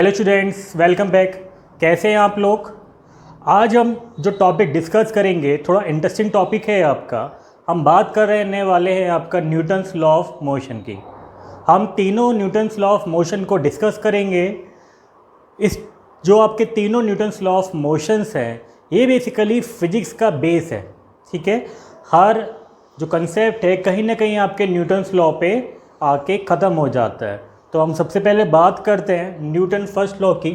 Hello students, welcome back. कैसे हैं आप लोग। आज हम जो टॉपिक डिस्कस करेंगे थोड़ा इंटरेस्टिंग टॉपिक है आपका। हम बात कर रहने वाले हैं आपका न्यूटन्स लॉ ऑफ मोशन की। हम तीनों न्यूटन्स लॉ ऑफ मोशन को डिस्कस करेंगे। इस जो आपके तीनों न्यूटन्स लॉ ऑफ मोशंस हैं ये बेसिकली फिजिक्स का बेस है। ठीक है, हर जो कंसेप्ट है कहीं ना कहीं आपके न्यूटन्स लॉ पे आके ख़त्म हो जाता है। तो हम सबसे पहले बात करते हैं न्यूटन फर्स्ट लॉ की।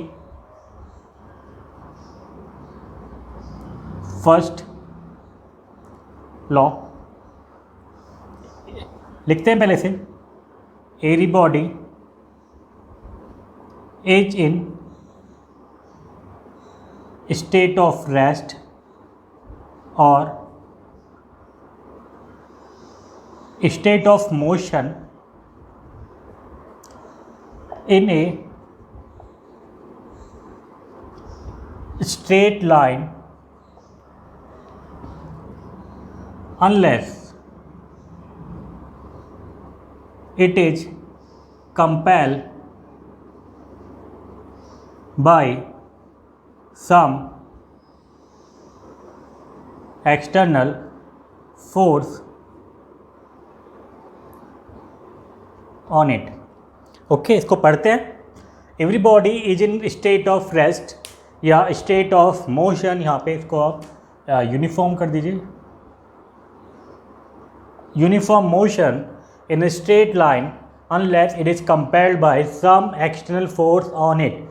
फर्स्ट लॉ लिखते हैं पहले से। Every body is in state of rest और state of motion in a straight line unless it is compelled by some external force on it। Okay, इसको पढ़ते हैं। Every body is in state of rest या state of motion. यहाँ पे इसको आप uniform कर दीजिए। Uniform motion in a straight line unless it is compelled by some external force on it.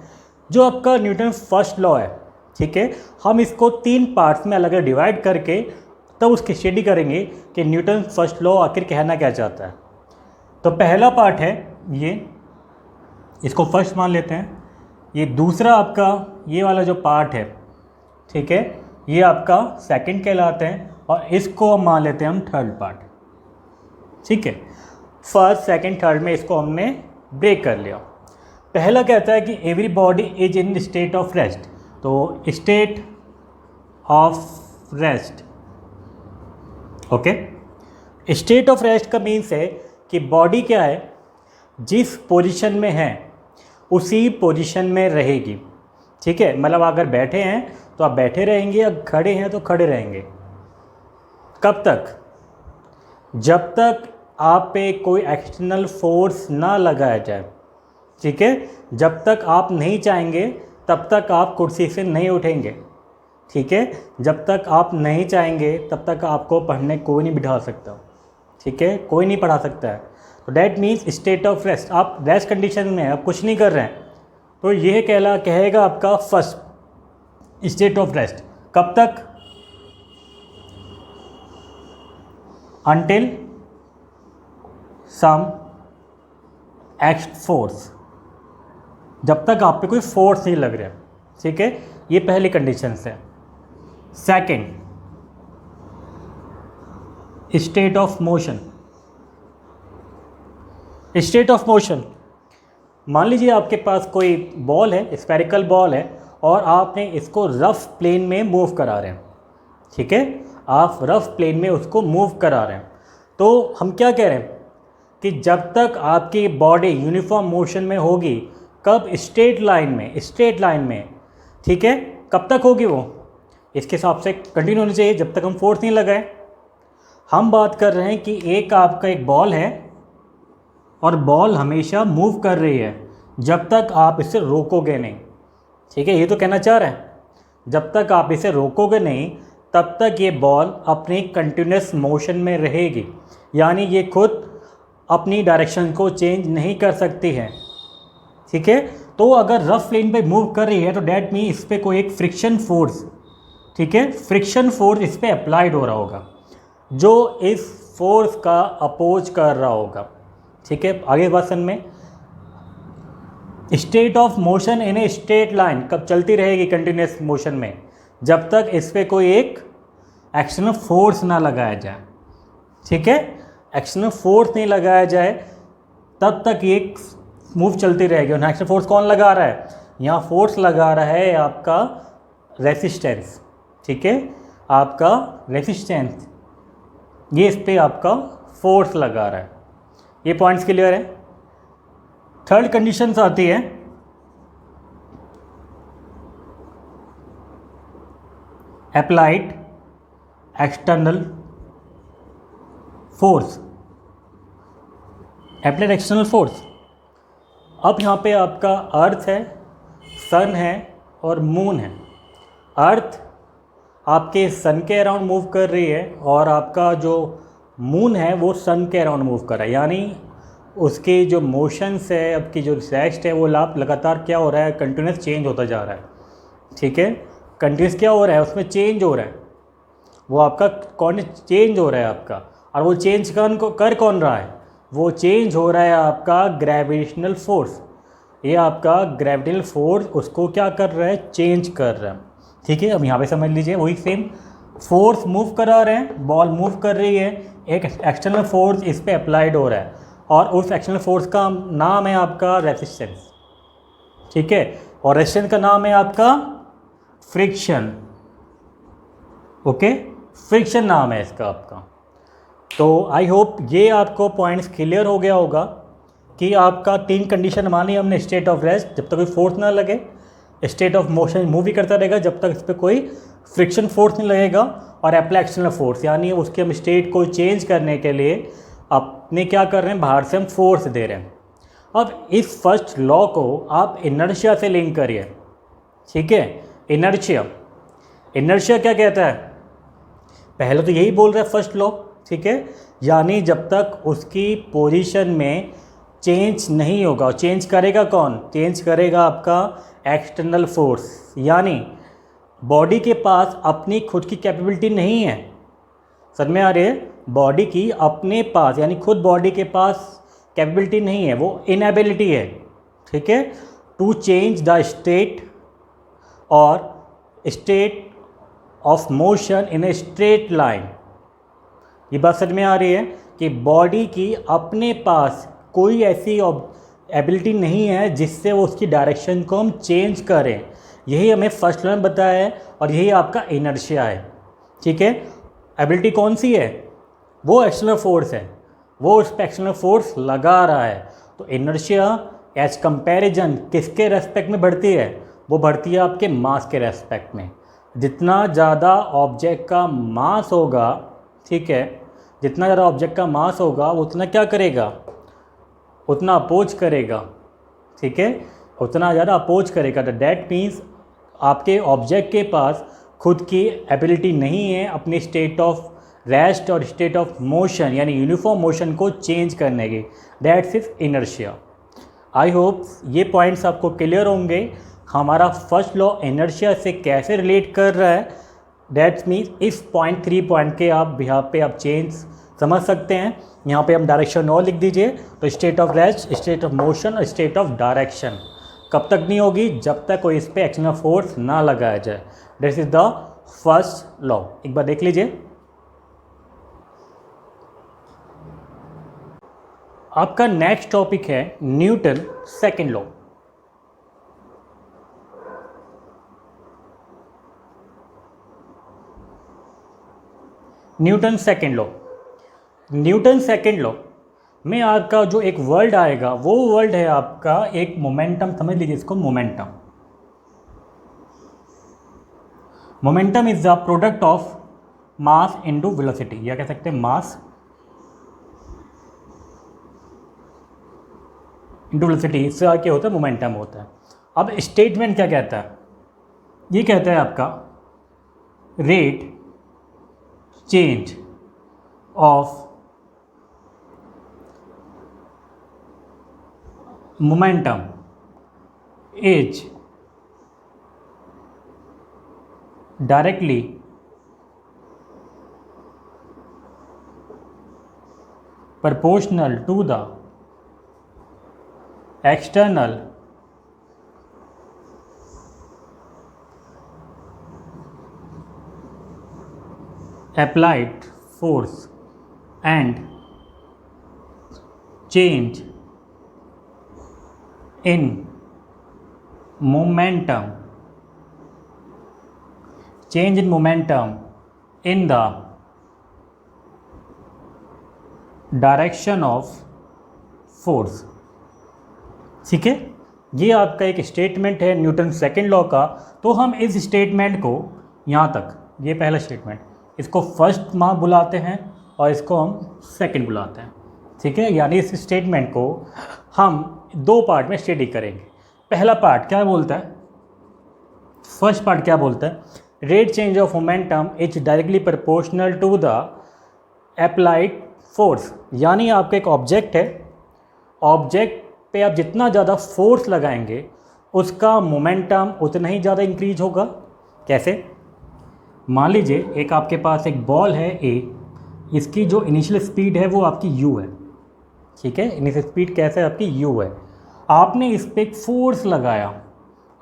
जो आपका न्यूटन फर्स्ट लॉ है, ठीक है, हम इसको तीन पार्ट्स में अलग अलग डिवाइड करके तब उसकी स्टडी करेंगे कि न्यूटन फर्स्ट लॉ आखिर कहना क्या चाहता है। तो पहला पार्ट है ये, इसको फर्स्ट मान लेते हैं। ये दूसरा आपका ये वाला जो पार्ट है, ठीक है, ये आपका सेकंड कहलाते हैं और इसको हम मान लेते हैं हम थर्ड पार्ट। ठीक है, फर्स्ट सेकंड थर्ड में इसको हमने ब्रेक कर लिया। पहला कहता है कि every body is in state of rest. तो state of rest, okay, state of rest का मीन्स है कि बॉडी क्या है, जिस पोजीशन में है उसी पोजीशन में रहेगी। ठीक है, मतलब अगर बैठे हैं तो आप बैठे रहेंगे, अगर खड़े हैं तो खड़े रहेंगे। कब तक? जब तक आप पे कोई एक्सटर्नल फोर्स ना लगाया जाए। ठीक है, जब तक आप नहीं चाहेंगे तब तक आप कुर्सी से नहीं उठेंगे। ठीक है, जब तक आप नहीं चाहेंगे तब तक आपको पढ़ने कोई नहीं बिठा सकता। ठीक है, कोई नहीं पढ़ा सकता है। तो that means state of rest, आप रेस्ट कंडीशन में आप कुछ नहीं कर रहे हैं, तो यह कहेगा आपका फर्स्ट स्टेट ऑफ रेस्ट। कब तक? अंटिल सम एक्ट फोर्स, जब तक आप पे कोई फोर्स नहीं लग रहा। ठीक है, ये पहली कंडीशन है। Second, state of motion. State of motion, मान लीजिए आपके पास कोई बॉल है, स्फेरिकल बॉल है, और आपने इसको रफ प्लेन में मूव करा रहे हैं। ठीक है, आप रफ प्लेन में उसको मूव करा रहे हैं। तो हम क्या कह रहे हैं कि जब तक आपकी बॉडी यूनिफॉर्म मोशन में होगी, कब? स्ट्रेट लाइन में। ठीक है, कब तक होगी वो? इसके हिसाब से कंटिन्यू होनी चाहिए जब तक हम फोर्स नहीं लगाए। हम बात कर रहे हैं कि एक आपका एक बॉल है और बॉल हमेशा मूव कर रही है जब तक आप इसे रोकोगे नहीं। ठीक है, ये तो कहना चाह रहे हैं, जब तक आप इसे रोकोगे नहीं तब तक ये बॉल अपनी कंटिन्यूस मोशन में रहेगी, यानी ये खुद अपनी डायरेक्शन को चेंज नहीं कर सकती है। ठीक है, तो अगर रफ प्लेन पे मूव कर रही है तो डैट मीन इस पर कोई एक फ्रिक्शन फोर्स, ठीक है, फ्रिक्शन फोर्स इस पर अप्लाइड हो रहा होगा जो इस फोर्स का अपोज कर रहा होगा। ठीक है, आगे क्वेश्चन में state of motion in a straight line कब चलती रहेगी कंटिन्यूस मोशन में? जब तक इस पर कोई एक एक्सटर्नल फोर्स ना लगाया जाए। ठीक है, एक्सटर्नल फोर्स नहीं लगाया जाए तब तक ये मूव चलती रहेगी। और एक्सटर्नल फोर्स कौन लगा रहा है? यहाँ फोर्स लगा रहा है आपका रेसिस्टेंस। ठीक है, आपका रेसिस्टेंस, ये इस पर आपका फोर्स लगा रहा है। ये पॉइंट्स क्लियर है। थर्ड कंडीशंस आती है applied external force, applied external force. अब यहाँ पे आपका अर्थ है, सन है और मून है। अर्थ आपके सन के अराउंड मूव कर रही है और आपका जो मून है वो सन के अराउंड मूव कर रहा है, यानी उसके जो मोशंस है, आपकी जो रेस्ट है वो लगातार क्या हो रहा है, कंटिन्यूस चेंज होता जा रहा है। ठीक है, कंटिन्यूस क्या हो रहा है, उसमें चेंज हो रहा है, वो आपका कौन चेंज हो रहा है आपका। और वो चेंज कर कौन रहा है, वो चेंज हो रहा है आपका ग्रेविटेशनल फोर्स। ये आपका ग्रेविटेशनल फोर्स उसको क्या कर रहा है, चेंज कर रहा है। ठीक है, अब यहाँ पे समझ लीजिए वही सेम फोर्स मूव करा रहे हैं, बॉल मूव कर रही है, एक एक्सटर्नल फोर्स इस पर अप्लाइड हो रहा है और उस एक्सटर्नल फोर्स का नाम है आपका रेजिस्टेंस। ठीक है, और रेजिस्टेंस का नाम है आपका फ्रिक्शन। ओके, फ्रिक्शन नाम है इसका आपका। तो आई होप ये आपको पॉइंट्स क्लियर हो गया होगा कि आपका 3 कंडीशन मानी हमने। स्टेट ऑफ रेस्ट, जब तक कोई फोर्स ना लगे, स्टेट ऑफ मोशन मूव ही करता रहेगा जब तक इस पर कोई फ्रिक्शन फोर्स नहीं लगेगा, और अप्लाई एक्सटर्नल फोर्स, यानी उसके हम स्टेट को चेंज करने के लिए अपने क्या कर रहे हैं, बाहर से हम फोर्स दे रहे हैं। अब इस फर्स्ट लॉ को आप इनर्शिया से लिंक करिए। ठीक है, इनर्शिया, इनर्शिया क्या कहता है, पहले तो यही बोल रहा है फर्स्ट लॉ। ठीक है, यानी जब तक उसकी पोजीशन में चेंज नहीं होगा, चेंज करेगा कौन, चेंज करेगा आपका एक्सटर्नल फोर्स। यानी बॉडी के पास अपनी खुद की कैपेबिलिटी नहीं है, समझ में आ रही है, बॉडी की अपने पास यानी खुद बॉडी के पास कैपेबिलिटी नहीं है, वो इनएबिलिटी है। ठीक है, टू चेंज द स्टेट और state of motion in a straight line. ये बात समझ में आ रही है कि बॉडी की अपने पास कोई ऐसी एबिलिटी नहीं है जिससे वो उसकी डायरेक्शन को हम चेंज करें। यही हमें फर्स्ट लॉ में बताया है और यही आपका इनर्शिया है। ठीक है, एबिलिटी कौन सी है, वो एक्सटर्नल फोर्स है, वो उस पर एक्सटर्नल फोर्स लगा रहा है। तो इनर्शिया एज कंपैरिजन किसके रेस्पेक्ट में बढ़ती है, वो बढ़ती है आपके मास के रेस्पेक्ट में। जितना ज़्यादा ऑब्जेक्ट का मास होगा, ठीक है, जितना ज़्यादा ऑब्जेक्ट का मास होगा वो उतना क्या करेगा, उतना अपोज करेगा। ठीक है, उतना ज़्यादा अपोज करेगा। तो डैट मीन्स आपके ऑब्जेक्ट के पास खुद की एबिलिटी नहीं है अपनी स्टेट ऑफ रेस्ट और स्टेट ऑफ मोशन यानी यूनिफॉर्म मोशन को चेंज करने की। That's is inertia. I hope ये पॉइंट्स आपको क्लियर होंगे, हमारा फर्स्ट लॉ इनर्शिया से कैसे रिलेट कर रहा है। दैट्स मीन्स इस पॉइंट 3 पॉइंट के आप यहाँ पे आप चेंज समझ सकते हैं। यहाँ पे हम डायरेक्शन और लिख दीजिए, तो state of rest, state of motion और स्टेट ऑफ डायरेक्शन कब तक नहीं होगी, जब तक कोई इस पर एक्सटर्नल फोर्स ना लगाया जाए। This is the first law. एक बार देख लीजिए, आपका नेक्स्ट टॉपिक है Newton second law. Newton second law, Newton second law में आपका जो एक वर्ड आएगा वो वर्ड है आपका एक मोमेंटम। समझ लीजिए इसको, momentum. Momentum is the product of mass into velocity, या कह सकते हैं मास इनटू वेलोसिटी। इससे क्या होता है, मोमेंटम होता है। अब स्टेटमेंट क्या कहता है, ये कहता है आपका rate change of momentum is directly proportional to the external applied force and change in momentum, change in momentum in the direction of force। ठीक है, ये आपका एक स्टेटमेंट है न्यूटन सेकेंड लॉ का। तो हम इस स्टेटमेंट को यहाँ तक ये पहला स्टेटमेंट, इसको फर्स्ट मास बुलाते हैं और इसको हम सेकंड बुलाते हैं, ठीक है। यानी इस स्टेटमेंट को हम दो पार्ट में स्टडी करेंगे। पहला पार्ट क्या बोलता है, फर्स्ट पार्ट क्या बोलता है, rate change of momentum is directly proportional to the applied force. यानी आपका एक ऑब्जेक्ट है, ऑब्जेक्ट पे आप जितना ज़्यादा फोर्स लगाएंगे उसका मोमेंटम उतना ही ज़्यादा इंक्रीज होगा। कैसे? मान लीजिए एक आपके पास एक बॉल है ए, इसकी जो इनिशियल स्पीड है वो आपकी u है, ठीक है। इनिशियल स्पीड कैसे है आपकी u है। आपने इस पर एक फोर्स लगाया,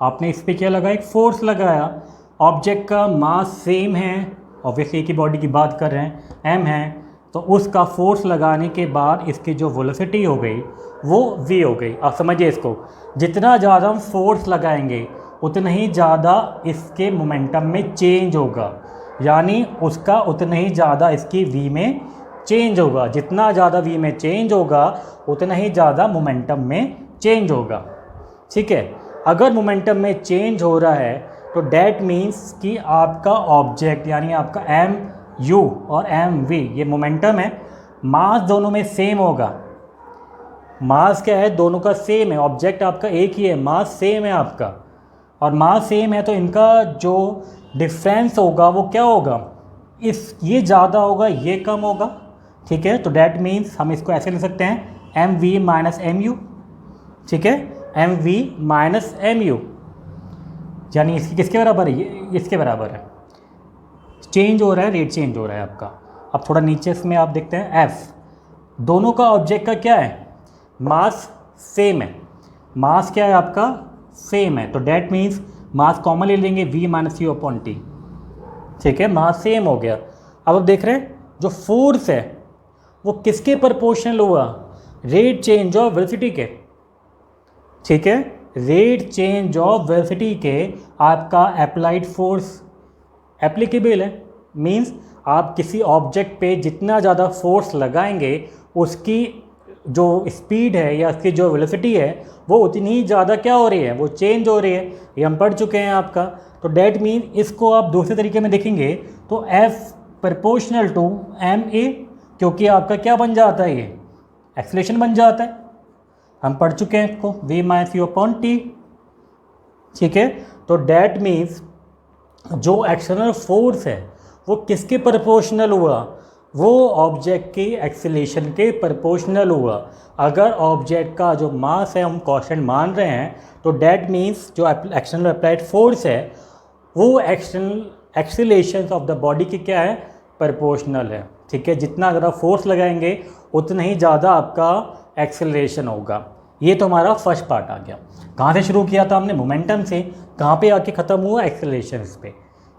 आपने इस पर क्या लगाया, एक फोर्स लगाया। ऑब्जेक्ट का मास सेम है, ऑब्वियसली एक ही बॉडी की बात कर रहे हैं, m है, तो उसका फोर्स लगाने के बाद इसकी जो वेलोसिटी हो गई वो v हो गई। आप समझिए इसको, जितना ज़्यादा हम फोर्स लगाएंगे उतना ही ज़्यादा इसके मोमेंटम में चेंज होगा, यानी उसका उतना ही ज़्यादा इसकी v में चेंज होगा। जितना ज़्यादा v में चेंज होगा उतना ही ज़्यादा मोमेंटम में चेंज होगा, ठीक है। अगर मोमेंटम में चेंज हो रहा है तो डैट मीन्स कि आपका ऑब्जेक्ट यानी आपका एम यू और एम वी ये मोमेंटम है, मास दोनों में सेम होगा। मास क्या है, दोनों का सेम है, ऑब्जेक्ट आपका एक ही है, मास सेम है आपका, और मास सेम है तो इनका जो डिफरेंस होगा वो क्या होगा, ये ज़्यादा होगा ये कम होगा, ठीक है। तो डैट मीन्स हम इसको ऐसे लिख सकते हैं M V minus M U, ठीक है, M V minus M U, यानी इसकी किसके बराबर है, ये इसके बराबर है। चेंज हो रहा है, रेट चेंज हो रहा है आपका। अब थोड़ा नीचे इसमें आप देखते हैं एफ, दोनों का ऑब्जेक्ट का क्या है, मास सेम है, मास क्या है आपका सेम है, तो डैट मीन्स मास कॉमन ले लेंगे v minus you upon T, ठीक है, मास सेम हो गया। अब आप देख रहे हैं जो फोर्स है वो किसके प्रोपोर्शनल हुआ, रेट चेंज ऑफ वेलोसिटी के, ठीक है, रेट चेंज ऑफ वेलोसिटी के आपका अप्लाइड फोर्स एप्लीकेबल है। मींस आप किसी ऑब्जेक्ट पे जितना ज़्यादा फोर्स लगाएंगे उसकी जो स्पीड है या उसकी जो वेलोसिटी है वो उतनी ही ज़्यादा क्या हो रही है, वो चेंज हो रही है। ये हम पढ़ चुके हैं आपका। तो डैट मीन इसको आप दूसरे तरीके में देखेंगे तो F proportional to M A, क्योंकि आपका क्या बन जाता है, ये एक्सेलरेशन बन जाता है, हम पढ़ चुके हैं इसको, v minus you upon T, ठीक है। तो डैट मीन्स जो एक्सटर्नल फोर्स है वो किसके प्रोपोर्शनल हुआ, वो ऑब्जेक्ट की एक्सेलरेशन के प्रोपोर्शनल हुआ। अगर ऑब्जेक्ट का जो मास है हम कांस्टेंट मान रहे हैं तो डैट मीन्स जो एक्सटर्नल अप्लाइड फोर्स है वो external acceleration of the body की क्या है, प्रोपोर्शनल है, ठीक है। जितना ज़्यादा फोर्स लगाएंगे उतना ही ज़्यादा आपका एक्सेलरेशन होगा। ये तो हमारा फर्स्ट पार्ट आ गया। कहाँ से शुरू किया था हमने, मोमेंटम से, कहाँ पे आके ख़त्म हुआ, एक्सेलरेशन पे,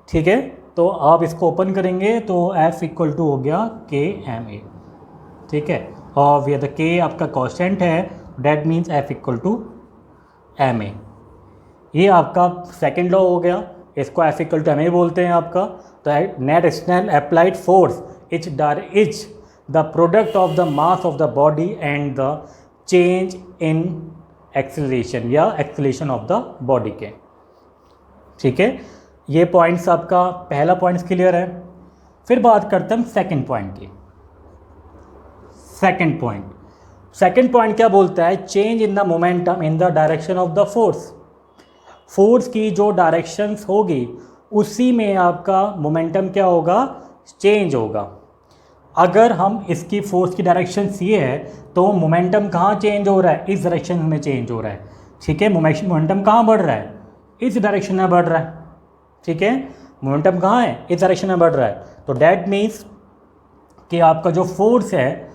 ठीक है। तो आप इसको ओपन करेंगे तो F इक्वल टू हो गया के एम ए, ठीक है, और ये द के आपका कांस्टेंट है, that means F equal to M A. ये आपका सेकेंड लॉ हो गया, इसको F equal to M A बोलते हैं आपका। तो net external applied force is the product of the mass of the body and the change in acceleration या एक्सेलरेशन ऑफ द बॉडी के, ठीक है। ये पॉइंट्स आपका पहला पॉइंट्स क्लियर है। फिर बात करते हैं हम सेकंड पॉइंट की। सेकंड पॉइंट क्या बोलता है, change in the momentum in the direction of the force. Force की जो डायरेक्शंस होगी उसी में आपका मोमेंटम क्या होगा, चेंज होगा। अगर हम इसकी फोर्स की डायरेक्शन ये है तो मोमेंटम कहाँ चेंज हो रहा है, इस डायरेक्शन में चेंज हो रहा है, ठीक है। मोमेंटम कहाँ बढ़ रहा है, इस डायरेक्शन में बढ़ रहा है, ठीक है। मोमेंटम कहाँ है, इस डायरेक्शन में बढ़ रहा है। तो डैट मीन्स कि आपका जो फोर्स है,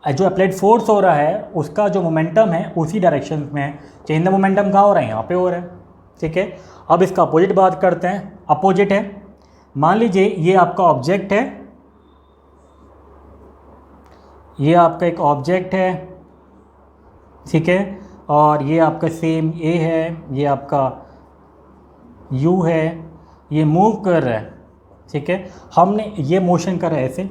जो अप्लाइड फोर्स हो रहा है उसका जो मोमेंटम है उसी डायरेक्शन में है। चेंज द मोमेंटम कहाँ हो रहा है, यहाँ पे हो रहा है, ठीक है। अब इसका अपोजिट बात करते हैं। अपोजिट है, मान लीजिए ये आपका ऑब्जेक्ट है, ये आपका एक ऑब्जेक्ट है, ठीक है, और ये आपका सेम ए है, ये आपका यू है, ये मूव कर रहा है, ठीक है। हमने ये मोशन कर रहा है ऐसे,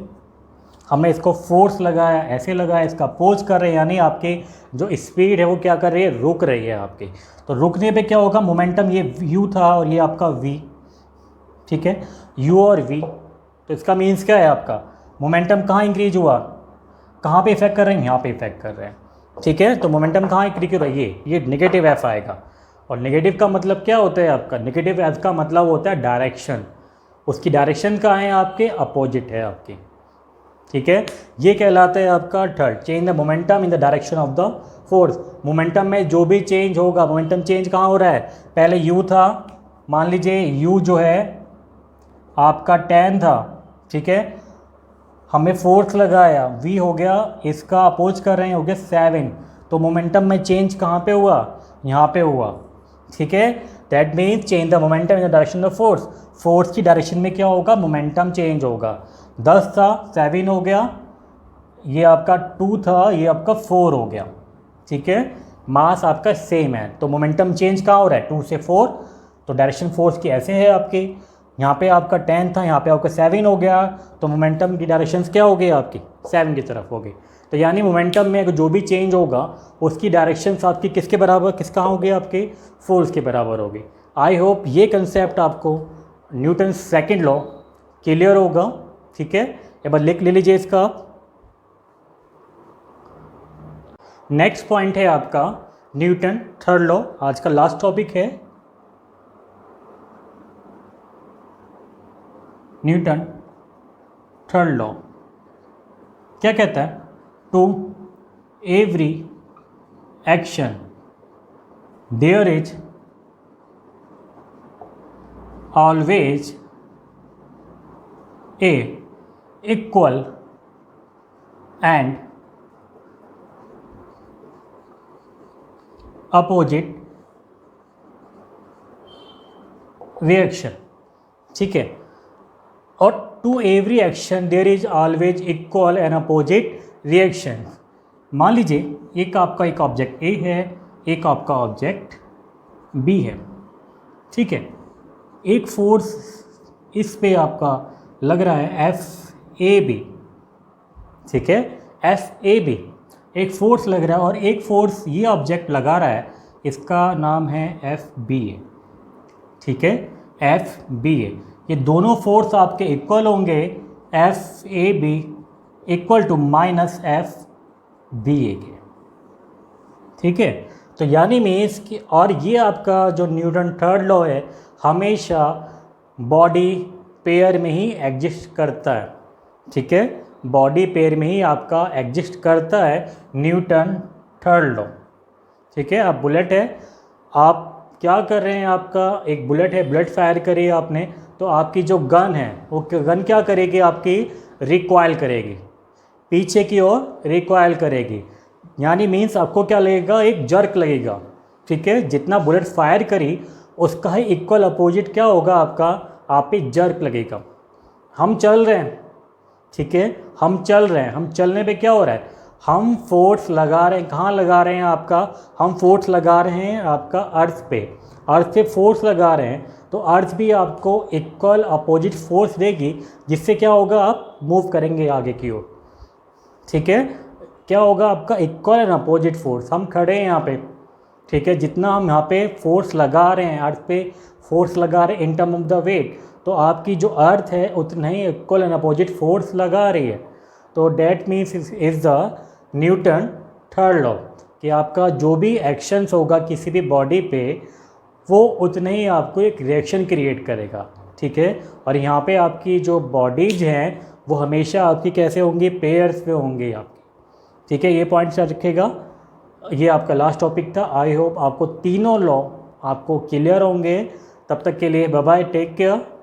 हमने इसको फोर्स लगाया, ऐसे लगाया, इसका अपोज कर रहे हैं, यानी आपके जो स्पीड है वो क्या कर रही है, रुक रही है आपकी। तो रुकने पे क्या होगा, मोमेंटम ये यू था और ये आपका वी, ठीक है, u और v। तो इसका मीन्स क्या है आपका, मोमेंटम कहाँ इंक्रीज हुआ, कहाँ पे इफेक्ट कर रहे हैं, यहाँ पे इफेक्ट कर रहे हैं। ठीक है, तो मोमेंटम कहाँ इंक्रीज हो रहा है, ये नेगेटिव एफ आएगा। और नेगेटिव का मतलब क्या होता है आपका, नेगेटिव एफ का मतलब होता है डायरेक्शन, उसकी डायरेक्शन कहाँ है आपके, अपोजिट है आपकी। ठीक है, ये कहलाता है आपका third, change the momentum in the direction of the force. Momentum में जो भी चेंज होगा, मोमेंटम चेंज कहाँ हो रहा है, पहले u था, मान लीजिए u जो है आपका 10 था, ठीक है, हमें फोर्स लगाया, v हो गया, इसका अपोज कर रहे हैं, हो गया 7, तो मोमेंटम में चेंज कहाँ पे हुआ, यहाँ पे हुआ। ठीक है, that means change the momentum in the direction of force, force की डायरेक्शन में क्या होगा, मोमेंटम चेंज होगा। 10 था 7 हो गया, ये आपका 2 था, ये आपका 4 हो गया। ठीक है, मास आपका सेम है, तो मोमेंटम चेंज कहाँ हो रहा है, 2 से 4, तो डायरेक्शन फोर्स की ऐसे है आपकी। यहाँ पे आपका 10 था, यहाँ पे आपका 7 हो गया, तो मोमेंटम की डायरेक्शंस क्या हो गई आपकी, 7 की तरफ हो गई। तो यानी मोमेंटम में जो भी चेंज होगा उसकी डायरेक्शंस आपकी किसके बराबर, किस कहाँ होगी, आपके फोर्स के बराबर होगी। आई होप ये कंसेप्ट आपको न्यूटन सेकंड लॉ क्लियर होगा। ठीक है, एक बार लिख ले लीजिए इसका। नेक्स्ट पॉइंट है आपका न्यूटन थर्ड लॉ, आज का लास्ट टॉपिक है। न्यूटन थर्ड लॉ क्या कहता है, to every action there is always a equal and opposite reaction. ठीक है, और to every action there is always equal and opposite reaction. मान लीजिए एक आपका एक ऑब्जेक्ट ए है, एक आपका ऑब्जेक्ट बी है। ठीक है, एक फोर्स इस पे आपका लग रहा है एफ ए बी। ठीक है, एफ ए बी एक फोर्स लग रहा है, और एक फोर्स ये ऑब्जेक्ट लगा रहा है, इसका नाम है एफ बी ए। ठीक है, एफ बी ए, ये दोनों फोर्स आपके इक्वल होंगे, F A B equal to minus F B A के। ठीक है, तो यानी मीन्स कि, और ये आपका जो न्यूटन थर्ड लॉ है हमेशा बॉडी पेयर में ही एग्जिस्ट करता है। ठीक है, बॉडी पेयर में ही आपका एग्जिस्ट करता है न्यूटन थर्ड लॉ। ठीक है, अब बुलेट है, आप क्या कर रहे हैं, आपका एक बुलेट है, बुलेट फायर करी आपने, तो आपकी जो गन है वो गन क्या करेगी, आपकी रिकॉइल करेगी, पीछे की ओर रिकॉइल करेगी। यानी मीन्स आपको क्या लगेगा, एक जर्क लगेगा। ठीक है, जितना बुलेट फायर करी उसका ही इक्वल अपोजिट क्या होगा आपका, आप पे जर्क लगेगा। हम चल रहे हैं, ठीक है, हम चल रहे हैं, हम चलने पे क्या हो रहा है, हम फोर्स लगा रहे हैं, कहाँ लगा रहे हैं आपका, हम फोर्स लगा रहे हैं आपका अर्थ पे, अर्थ पे फोर्स लगा रहे हैं, तो अर्थ भी आपको इक्वल अपोजिट फोर्स देगी, जिससे क्या होगा, आप मूव करेंगे आगे की ओर। ठीक है, क्या होगा आपका इक्वल एंड अपोजिट फोर्स। हम खड़े हैं यहाँ पे, ठीक है, जितना हम यहाँ पे फोर्स लगा रहे हैं, अर्थ पे फोर्स लगा रहे हैं in term of the weight, तो आपकी जो अर्थ है उतना ही इक्वल एंड अपोजिट फोर्स लगा रही है। तो that means is the Newton third law, कि आपका जो भी एक्शंस होगा किसी भी बॉडी पे, वो उतना ही आपको एक रिएक्शन क्रिएट करेगा। ठीक है, और यहाँ पे आपकी जो बॉडीज हैं वो हमेशा आपकी कैसे होंगी, पेयर्स पे होंगी आपकी। ठीक है, ये पॉइंट्स याद रखिएगा। ये आपका लास्ट टॉपिक था। आई होप आपको तीनों लॉ आपको क्लियर होंगे। तब तक के लिए बाय बाय, टेक केयर।